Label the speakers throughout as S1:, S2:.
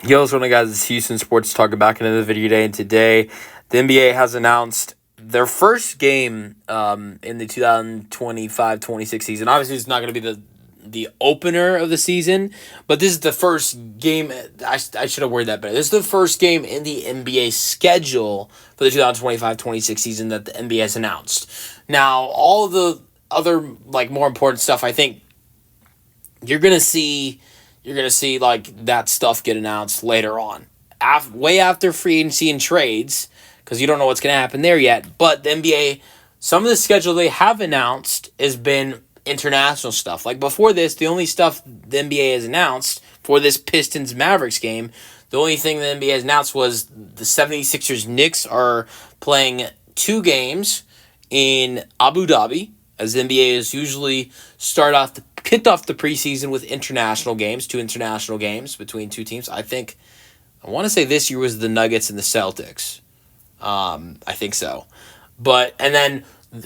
S1: Yo, what's going on, guys? It's Houston Sports Talk back into the video today, and today the NBA has announced their first game in the 2025-26 season. Obviously, it's not going to be the opener of the season, but this is the first game. I should have worded that better. This is the first game in the NBA schedule for the 2025-26 season that the NBA has announced. Now, all the other more important stuff, I think you're gonna see like that stuff get announced later on, way after free agency and trades, because you don't know what's gonna happen there yet. But the NBA, some of the schedule they have announced has been international stuff. Like before this, the only stuff the NBA has announced for this Pistons Mavericks game, the only thing the NBA has announced was the 76ers Knicks are playing 2 games in Abu Dhabi, as the NBA is usually kicked off the preseason with international games, 2 international games between 2 teams. I want to say this year was the Nuggets and the Celtics. I think so. And then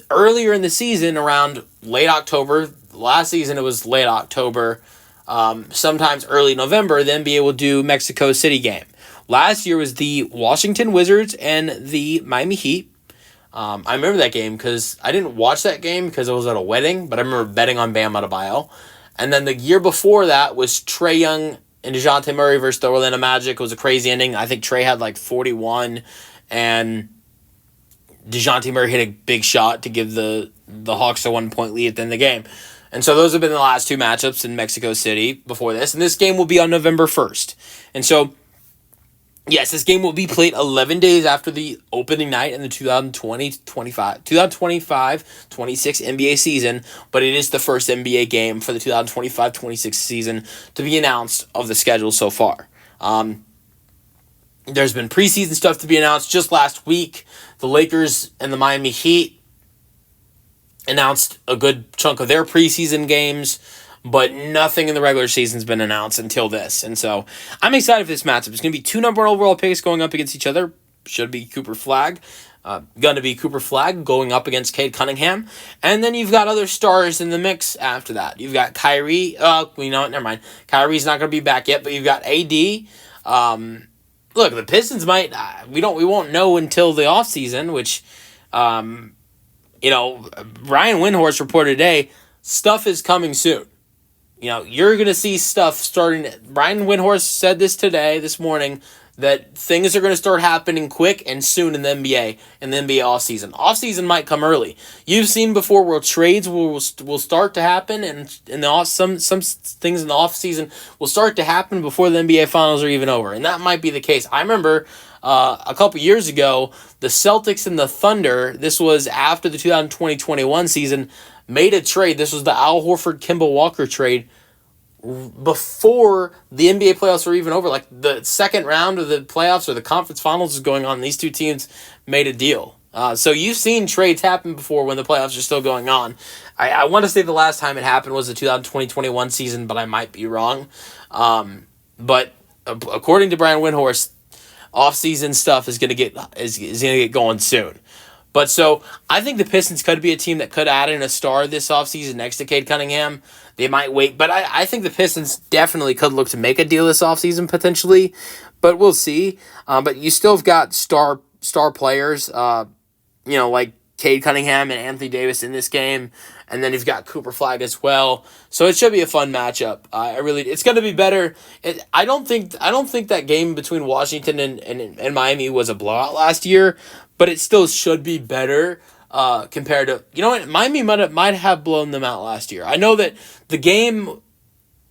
S1: earlier in the season, around late October, last season it was late October, sometimes early November, the NBA will do Mexico City game. Last year was the Washington Wizards and the Miami Heat. I remember that game because I didn't watch that game because I was at a wedding, but I remember betting on Bam Adebayo. And then the year before that was Trae Young and DeJounte Murray versus the Orlando Magic. It was a crazy ending. I think Trae had 41, and DeJounte Murray hit a big shot to give the Hawks a 1-point lead at the end of the game. And so those have been the last 2 matchups in Mexico City before this. And this game will be on November 1st. And so, yes, this game will be played 11 days after the opening night in the 2025-26 NBA season, but it is the first NBA game for the 2025-26 season to be announced of the schedule so far. There's been preseason stuff to be announced. Just last week, the Lakers and the Miami Heat announced a good chunk of their preseason games, but nothing in the regular season's been announced until this. And so I'm excited for this matchup. It's going to be 2 number 1 overall picks going up against each other. Should be Cooper Flag. Going to be Cooper Flag going up against Cade Cunningham. And then you've got other stars in the mix after that. You've got Kyrie. Never mind. Kyrie's not going to be back yet, but you've got AD. Look, the Pistons might. We won't know until the offseason, which, Ryan Windhorst reported today, stuff is coming soon. You're going to see stuff starting. Brian Windhorst said this morning, that things are going to start happening quick and soon in the NBA offseason. Offseason might come early. You've seen before where trades will start to happen, and some things in the offseason will start to happen before the NBA Finals are even over. And that might be the case. I remember a couple years ago, the Celtics and the Thunder, this was after the 2020-21 season, made a trade. This was the Al Horford-Kemba Walker trade before the NBA playoffs were even over. Like the second round of the playoffs or the conference finals is going on. These 2 teams made a deal. So you've seen trades happen before when the playoffs are still going on. I want to say the last time it happened was the 2020-21 season, but I might be wrong. But according to Brian Windhorst, off-season stuff is gonna get going soon. But so I think the Pistons could be a team that could add in a star this offseason next to Cade Cunningham. They might wait, but I think the Pistons definitely could look to make a deal this offseason potentially, but we'll see. But you still have got star players, like Cade Cunningham and Anthony Davis in this game, and then you've got Cooper Flag as well. So it should be a fun matchup. It's going to be better. I don't think that game between Washington and Miami was a blowout last year, but it still should be better compared to, Miami might have blown them out last year. I know that the game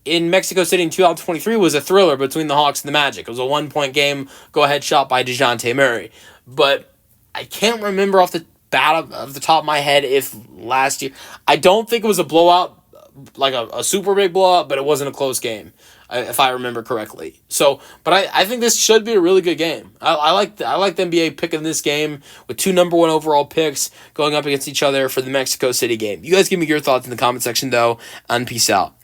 S1: in Mexico City in 2023 was a thriller between the Hawks and the Magic. It was a 1-point game, go-ahead shot by DeJounte Murray. But I can't remember off the top of my head if last year, I don't think it was a blowout, like a super big blowout, but it wasn't a close game, if I remember correctly. So, but I think this should be a really good game. I like the NBA picking this game with 2 number 1 overall picks going up against each other for the Mexico City game. You guys give me your thoughts in the comment section, though, and peace out.